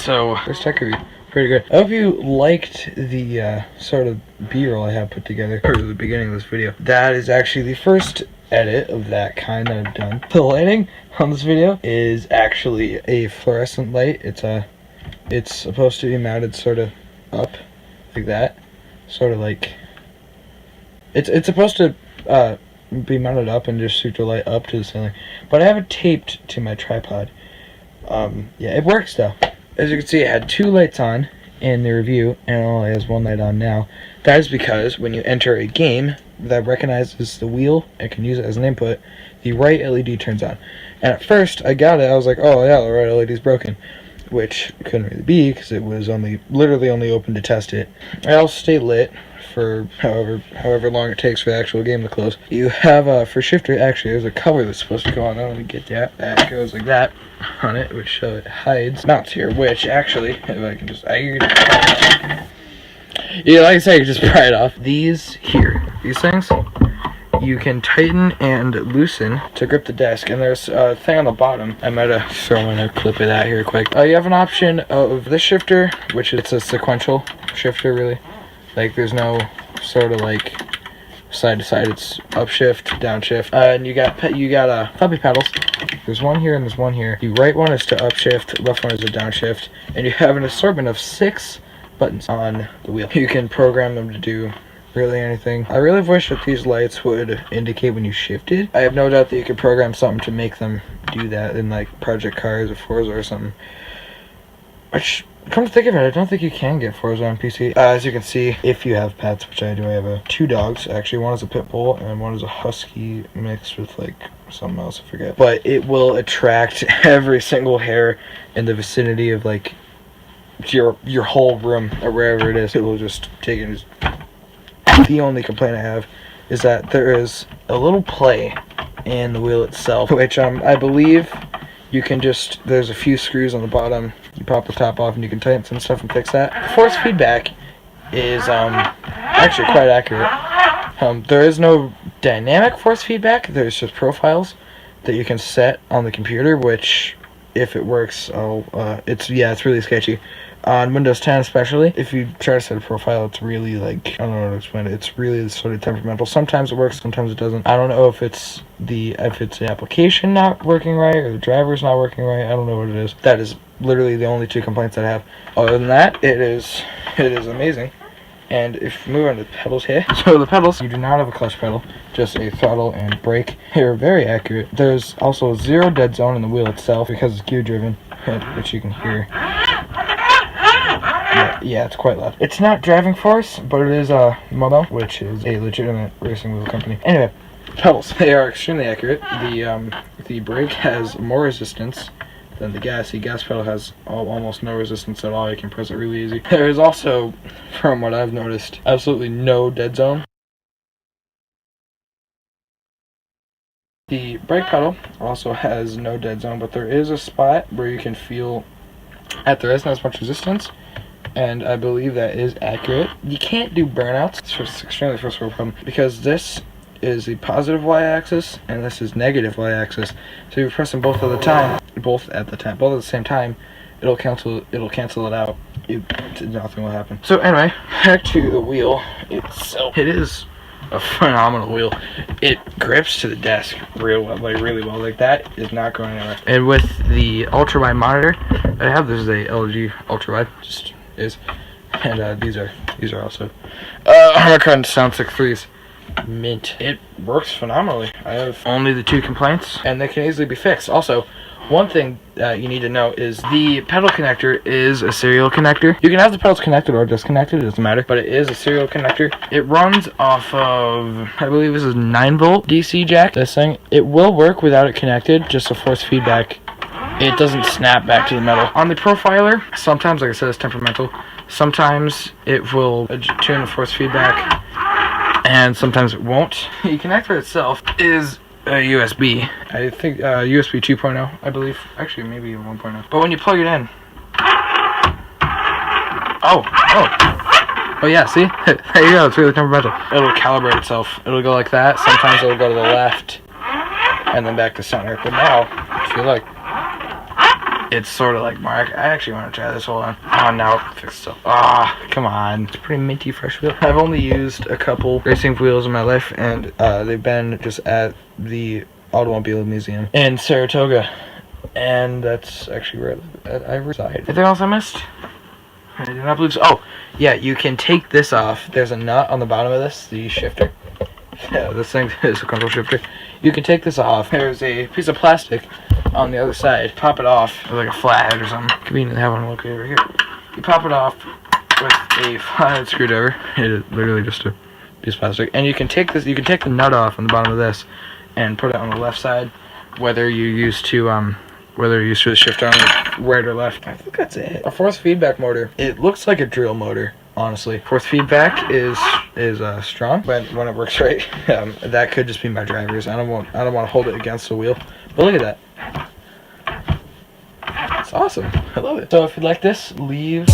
So this tech review, pretty good. I hope you liked the sort of B-roll I have put together for the beginning of this video. That is actually the first edit of that kind that I've done. The lighting on this video is actually a fluorescent light. It's supposed to be mounted sort of up like that, sort of like it's supposed to be mounted up and just shoot the light up to the ceiling, but I have it taped to my tripod. Yeah, it works though. As you can see, it had 2 lights on in the review and it only has 1 light on now. That is because when you enter a game that recognizes the wheel and can use it as an input, the right LED turns on. And at first I got it, I was like, oh yeah, the right LED is broken, which couldn't really be because it was literally only open to test it. It also stayed lit for however long it takes for the actual game to close. You have for shifter, actually there's a cover that's supposed to go on. I don't want to get that goes like that on it, which it hides mounts here, which actually, if I can just, yeah, like I said, you just pry it off. These things, you can tighten and loosen to grip the desk, and there's a thing on the bottom. I might have thrown in a clip of that here quick. You have an option of this shifter, which it's a sequential shifter, really. Like, there's no sort of like side to side. It's upshift, downshift, and you got puppy pedals. There's one here and there's one here. The right one is to upshift, left one is a downshift, and you have an assortment of 6 buttons on the wheel. You can program them to do really anything. I really wish that these lights would indicate when you shifted. I have no doubt that you could program something to make them do that in like Project Cars or Forza or something. Which, come to think of it, I don't think you can get Forza on PC. As you can see, if you have pets, which I do, I have 2 dogs. Actually, one is a pit bull and one is a husky mixed with like something else, I forget. But it will attract every single hair in the vicinity of like your whole room or wherever it is. It will just take it. The only complaint I have is that there is a little play in the wheel itself, which I believe you can just, there's a few screws on the bottom, you pop the top off and you can tighten some stuff and fix that. Force feedback is actually quite accurate. There is no dynamic force feedback, there's just profiles that you can set on the computer, which if it works, it's really sketchy. On Windows 10 especially, if you try to set a profile, it's really like, I don't know how to explain it, it's really sort of temperamental. Sometimes it works, sometimes it doesn't. I don't know if it's the application not working right or the driver's not working right. I don't know what it is. That is literally the only 2 complaints that I have. Other than that, it is amazing. And if we move on to the pedals here, so the pedals, you do not have a clutch pedal, just a throttle and brake. They're very accurate. There's also 0 dead zone in the wheel itself because it's gear driven, which you can hear. Yeah, it's quite loud. It's not driving force, but it is MOMO, which is a legitimate racing wheel company. Anyway, pedals, they are extremely accurate. The brake has more resistance than the gas. The gas pedal has almost no resistance at all. You can press it really easy. There is also, from what I've noticed, absolutely no dead zone. The brake pedal also has no dead zone, but there is a spot where you can feel that there isn't as much resistance, and I believe that is accurate. You can't do burnouts. It's extremely first world problem because this is the positive y-axis and this is negative y-axis. So if you press them both at the same time, it'll cancel it out. Nothing will happen. So anyway, back to the wheel itself. It is a phenomenal wheel. It grips to the desk really well. Like, that is not going anywhere. And with the ultra wide monitor I have, this is a LG ultra wide, just is, and these are also Harman Soundstick 3s, mint. It works phenomenally. I have only the 2 complaints, and they can easily be fixed. Also, one thing you need to know is the pedal connector is a serial connector. You can have the pedals connected or disconnected, it doesn't matter, but it is a serial connector. It runs off of, I believe this is 9-volt DC jack, this thing. It will work without it connected, just a force feedback. It doesn't snap back to the metal. On the profiler, sometimes, like I said, it's temperamental. Sometimes it will tune the force feedback, and sometimes it won't. The connector itself is a USB. I think USB 2.0, I believe. Actually, maybe 1.0. But when you plug it in... Oh yeah, see? There you go, it's really temperamental. It'll calibrate itself. It'll go like that. Sometimes it'll go to the left, and then back to center. But now, if you look, it's sort of like Mark. I actually want to try this. Hold on. Oh no, fix stuff. Ah, come on. It's a pretty minty fresh wheel. I've only used a couple racing wheels in my life, and they've been just at the Automobile Museum in Saratoga, and that's actually where I reside. Anything else I missed? I do not believe so. Oh, yeah, you can take this off. There's a nut on the bottom of this, the shifter. Yeah, this thing is a control shifter. You can take this off. There's a piece of plastic on the other side. Pop it off with like a flathead or something. Convenient to have one located over here. You pop it off with a flathead screwdriver. It is literally just a piece of plastic. And you can take this. You can take the nut off on the bottom of this and put it on the left side. Whether you're used to the shifter on the right or left. I think that's it. A force feedback motor. It looks like a drill motor. Honestly, force feedback is strong, but when it works right, that could just be my drivers. I don't want to hold it against the wheel. But look at that, it's awesome. I love it. So if you like this, leave